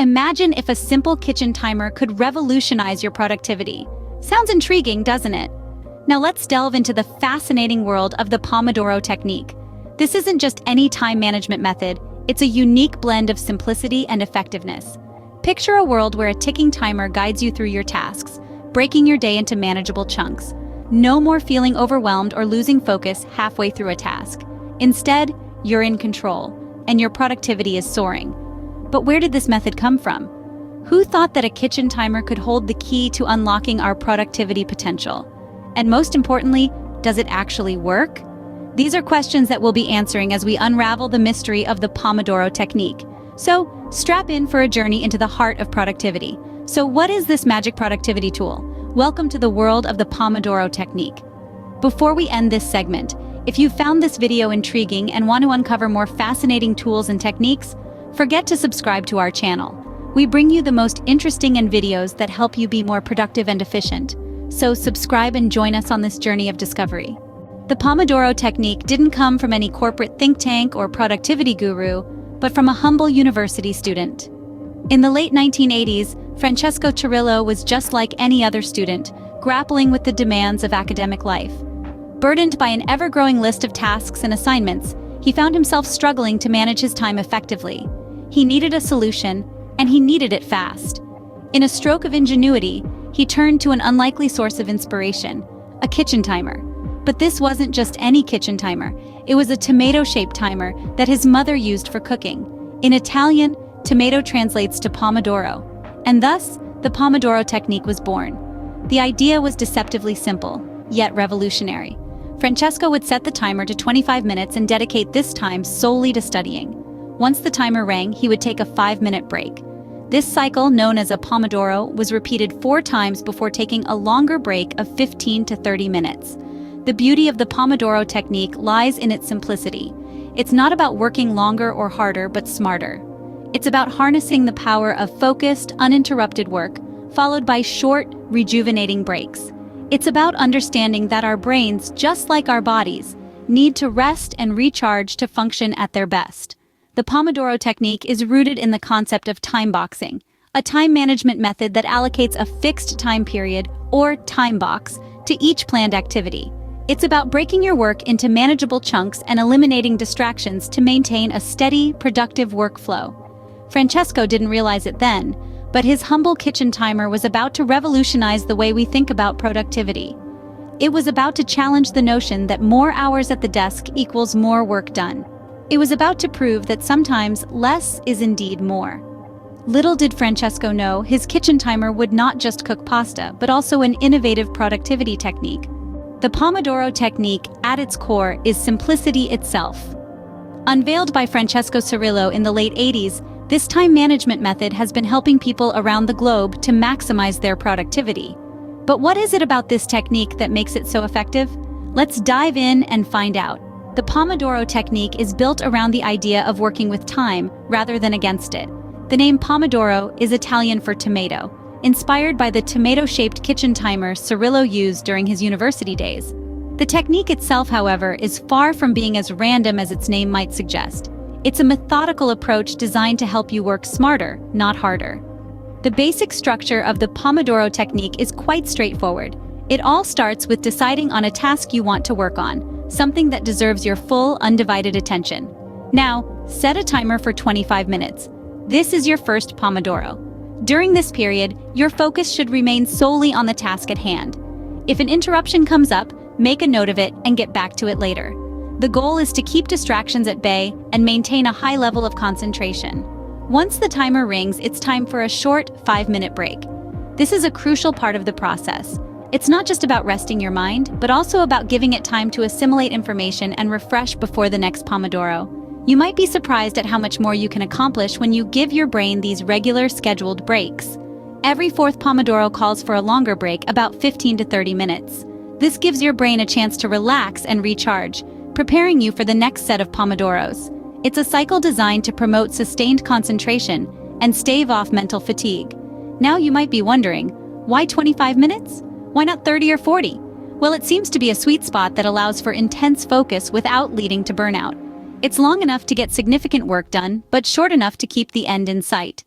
Imagine if a simple kitchen timer could revolutionize your productivity. Sounds intriguing, doesn't it? Now let's delve into the fascinating world of the Pomodoro Technique. This isn't just any time management method, it's a unique blend of simplicity and effectiveness. Picture a world where a ticking timer guides you through your tasks, breaking your day into manageable chunks. No more feeling overwhelmed or losing focus halfway through a task. Instead, you're in control, and your productivity is soaring. But where did this method come from? Who thought that a kitchen timer could hold the key to unlocking our productivity potential? And most importantly, does it actually work? These are questions that we'll be answering as we unravel the mystery of the Pomodoro Technique. So, strap in for a journey into the heart of productivity. So what is this magic productivity tool? Welcome to the world of the Pomodoro Technique. Before we end this segment, if you found this video intriguing and want to uncover more fascinating tools and techniques, forget to subscribe to our channel. We bring you the most interesting videos that help you be more productive and efficient. So subscribe and join us on this journey of discovery. The Pomodoro Technique didn't come from any corporate think tank or productivity guru, but from a humble university student. In the late 1980s, Francesco Cirillo was just like any other student, grappling with the demands of academic life. Burdened by an ever-growing list of tasks and assignments, he found himself struggling to manage his time effectively. He needed a solution, and he needed it fast. In a stroke of ingenuity, he turned to an unlikely source of inspiration, a kitchen timer. But this wasn't just any kitchen timer. It was a tomato-shaped timer that his mother used for cooking. In Italian, tomato translates to pomodoro, and thus, the Pomodoro Technique was born. The idea was deceptively simple, yet revolutionary. Francesco would set the timer to 25 minutes and dedicate this time solely to studying. Once the timer rang, he would take a 5-minute break. This cycle, known as a Pomodoro, was repeated 4 times before taking a longer break of 15 to 30 minutes. The beauty of the Pomodoro Technique lies in its simplicity. It's not about working longer or harder, but smarter. It's about harnessing the power of focused, uninterrupted work, followed by short, rejuvenating breaks. It's about understanding that our brains, just like our bodies, need to rest and recharge to function at their best. The Pomodoro Technique is rooted in the concept of time boxing, a time management method that allocates a fixed time period, or time box, to each planned activity. It's about breaking your work into manageable chunks and eliminating distractions to maintain a steady, productive workflow. Francesco didn't realize it then, but his humble kitchen timer was about to revolutionize the way we think about productivity. It was about to challenge the notion that more hours at the desk equals more work done. It was about to prove that sometimes less is indeed more. Little did Francesco know, his kitchen timer would not just cook pasta, but also an innovative productivity technique. The Pomodoro Technique, at its core, is simplicity itself. Unveiled by Francesco Cirillo in the late 80s, this time management method has been helping people around the globe to maximize their productivity. But what is it about this technique that makes it so effective? Let's dive in and find out. The Pomodoro Technique is built around the idea of working with time rather than against it. The name Pomodoro is Italian for tomato, inspired by the tomato-shaped kitchen timer Cirillo used during his university days. The technique itself, however, is far from being as random as its name might suggest. It's a methodical approach designed to help you work smarter, not harder. The basic structure of the Pomodoro Technique is quite straightforward. It all starts with deciding on a task you want to work on, something that deserves your full, undivided attention. Now, set a timer for 25 minutes. This is your first Pomodoro. During this period, your focus should remain solely on the task at hand. If an interruption comes up, make a note of it and get back to it later. The goal is to keep distractions at bay and maintain a high level of concentration. Once the timer rings, it's time for a short 5-minute break. This is a crucial part of the process. It's not just about resting your mind, but also about giving it time to assimilate information and refresh before the next Pomodoro. You might be surprised at how much more you can accomplish when you give your brain these regular scheduled breaks. Every 4th Pomodoro calls for a longer break, about 15 to 30 minutes. This gives your brain a chance to relax and recharge, preparing you for the next set of Pomodoros. It's a cycle designed to promote sustained concentration and stave off mental fatigue. Now you might be wondering, why 25 minutes? Why not 30 or 40? Well, it seems to be a sweet spot that allows for intense focus without leading to burnout. It's long enough to get significant work done, but short enough to keep the end in sight.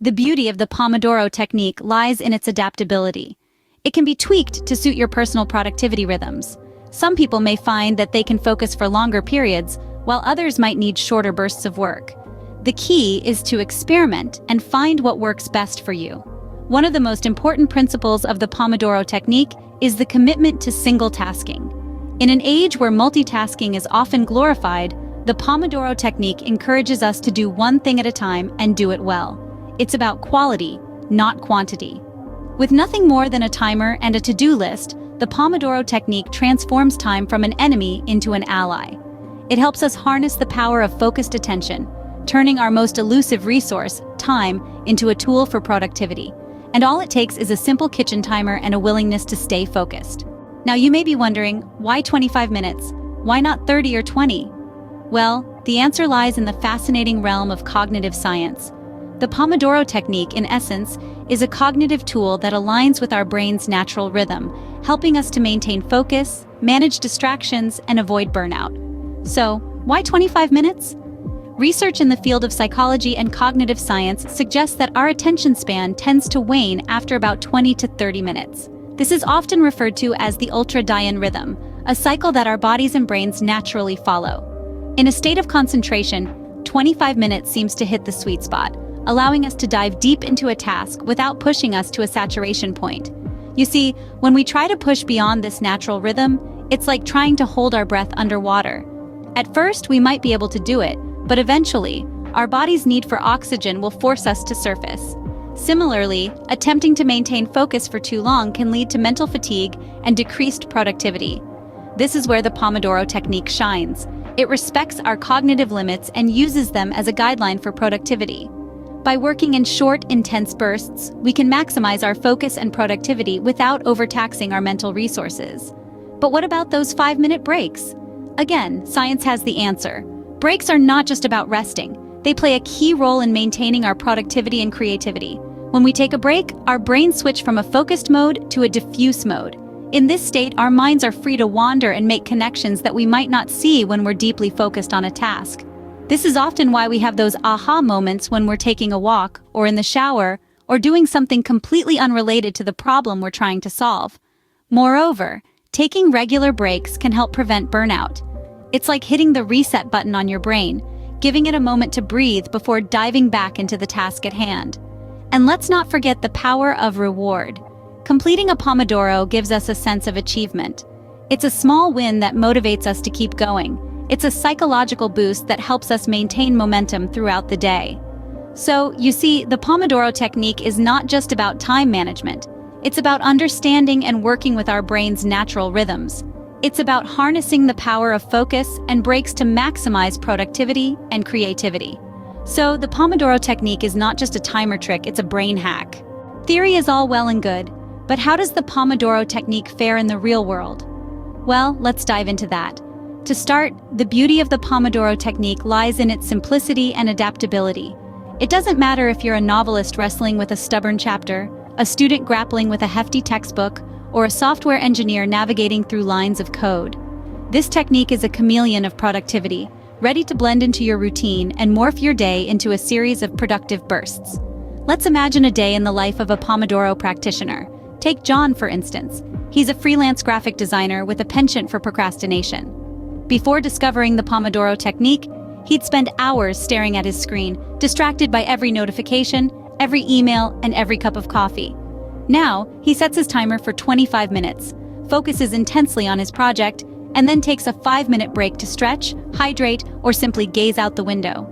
The beauty of the Pomodoro technique lies in its adaptability. It can be tweaked to suit your personal productivity rhythms. Some people may find that they can focus for longer periods, while others might need shorter bursts of work. The key is to experiment and find what works best for you. One of the most important principles of the Pomodoro technique is the commitment to single tasking. In an age where multitasking is often glorified, the Pomodoro technique encourages us to do one thing at a time and do it well. It's about quality, not quantity. With nothing more than a timer and a to-do list, the Pomodoro technique transforms time from an enemy into an ally. It helps us harness the power of focused attention, turning our most elusive resource, time, into a tool for productivity. And all it takes is a simple kitchen timer and a willingness to stay focused. Now you may be wondering, why 25 minutes? Why not 30 or 20? Well, the answer lies in the fascinating realm of cognitive science. The Pomodoro technique, in essence, is a cognitive tool that aligns with our brain's natural rhythm, helping us to maintain focus, manage distractions, and avoid burnout. So, why 25 minutes? Research in the field of psychology and cognitive science suggests that our attention span tends to wane after about 20 to 30 minutes. This is often referred to as the ultradian rhythm, a cycle that our bodies and brains naturally follow. In a state of concentration, 25 minutes seems to hit the sweet spot, allowing us to dive deep into a task without pushing us to a saturation point. You see, when we try to push beyond this natural rhythm, it's like trying to hold our breath underwater. At first, we might be able to do it, but eventually, our body's need for oxygen will force us to surface. Similarly, attempting to maintain focus for too long can lead to mental fatigue and decreased productivity. This is where the Pomodoro technique shines. It respects our cognitive limits and uses them as a guideline for productivity. By working in short, intense bursts, we can maximize our focus and productivity without overtaxing our mental resources. But what about those 5-minute breaks? Again, science has the answer. Breaks are not just about resting. They play a key role in maintaining our productivity and creativity. When we take a break, our brains switch from a focused mode to a diffuse mode. In this state, our minds are free to wander and make connections that we might not see when we're deeply focused on a task. This is often why we have those aha moments when we're taking a walk, or in the shower, or doing something completely unrelated to the problem we're trying to solve. Moreover, taking regular breaks can help prevent burnout. It's like hitting the reset button on your brain, giving it a moment to breathe before diving back into the task at hand. And let's not forget the power of reward. Completing a Pomodoro gives us a sense of achievement. It's a small win that motivates us to keep going. It's a psychological boost that helps us maintain momentum throughout the day. So, you see, the Pomodoro technique is not just about time management. It's about understanding and working with our brain's natural rhythms. It's about harnessing the power of focus and breaks to maximize productivity and creativity. So, the Pomodoro technique is not just a timer trick, it's a brain hack. Theory is all well and good, but how does the Pomodoro technique fare in the real world? Well, let's dive into that. To start, the beauty of the Pomodoro technique lies in its simplicity and adaptability. It doesn't matter if you're a novelist wrestling with a stubborn chapter, a student grappling with a hefty textbook, or a software engineer navigating through lines of code. This technique is a chameleon of productivity, ready to blend into your routine and morph your day into a series of productive bursts. Let's imagine a day in the life of a Pomodoro practitioner. Take John, for instance. He's a freelance graphic designer with a penchant for procrastination. Before discovering the Pomodoro technique, he'd spend hours staring at his screen, distracted by every notification, every email, and every cup of coffee. Now, he sets his timer for 25 minutes, focuses intensely on his project, and then takes a 5-minute break to stretch, hydrate, or simply gaze out the window.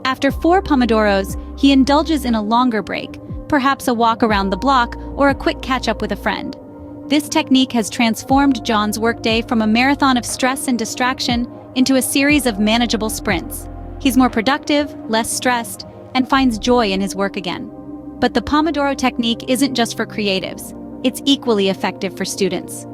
After 4 Pomodoros, he indulges in a longer break, perhaps a walk around the block or a quick catch-up with a friend. This technique has transformed John's workday from a marathon of stress and distraction into a series of manageable sprints. He's more productive, less stressed, and finds joy in his work again. But the Pomodoro technique isn't just for creatives. It's equally effective for students.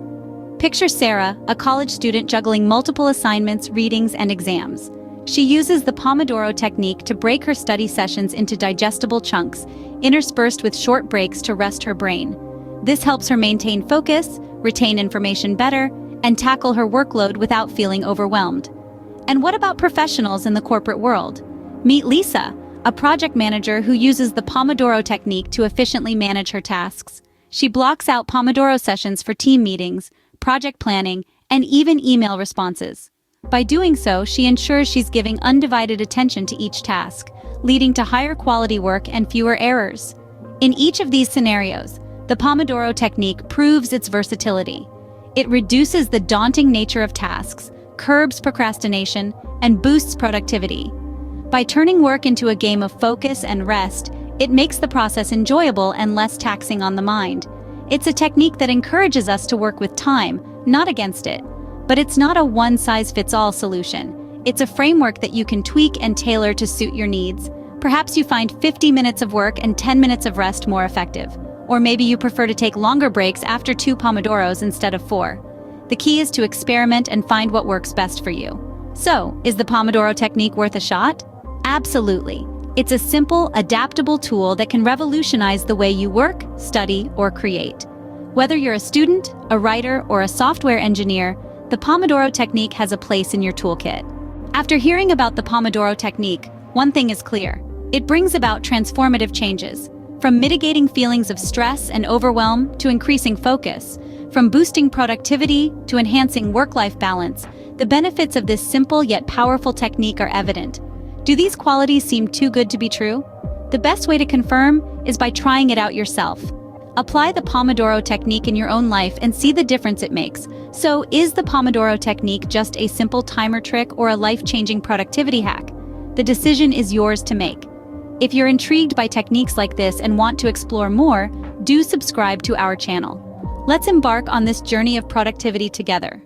Picture Sarah, a college student juggling multiple assignments, readings, and exams. She uses the Pomodoro technique to break her study sessions into digestible chunks, interspersed with short breaks to rest her brain. This helps her maintain focus, retain information better, and tackle her workload without feeling overwhelmed. And what about professionals in the corporate world? Meet Lisa, a project manager who uses the Pomodoro Technique to efficiently manage her tasks. She blocks out Pomodoro sessions for team meetings, project planning, and even email responses. By doing so, she ensures she's giving undivided attention to each task, leading to higher quality work and fewer errors. In each of these scenarios, the Pomodoro Technique proves its versatility. It reduces the daunting nature of tasks, curbs procrastination, and boosts productivity. By turning work into a game of focus and rest, it makes the process enjoyable and less taxing on the mind. It's a technique that encourages us to work with time, not against it. But it's not a one-size-fits-all solution. It's a framework that you can tweak and tailor to suit your needs. Perhaps you find 50 minutes of work and 10 minutes of rest more effective. Or maybe you prefer to take longer breaks after 2 Pomodoros instead of 4. The key is to experiment and find what works best for you. So, is the Pomodoro Technique worth a shot? Absolutely. It's a simple, adaptable tool that can revolutionize the way you work, study, or create. Whether you're a student, a writer, or a software engineer, the Pomodoro Technique has a place in your toolkit. After hearing about the Pomodoro Technique, one thing is clear. It brings about transformative changes, from mitigating feelings of stress and overwhelm to increasing focus, from boosting productivity to enhancing work-life balance. The benefits of this simple yet powerful technique are evident. Do these qualities seem too good to be true? The best way to confirm is by trying it out yourself. Apply the Pomodoro Technique in your own life and see the difference it makes. So, is the Pomodoro Technique just a simple timer trick or a life-changing productivity hack? The decision is yours to make. If you're intrigued by techniques like this and want to explore more, do subscribe to our channel. Let's embark on this journey of productivity together.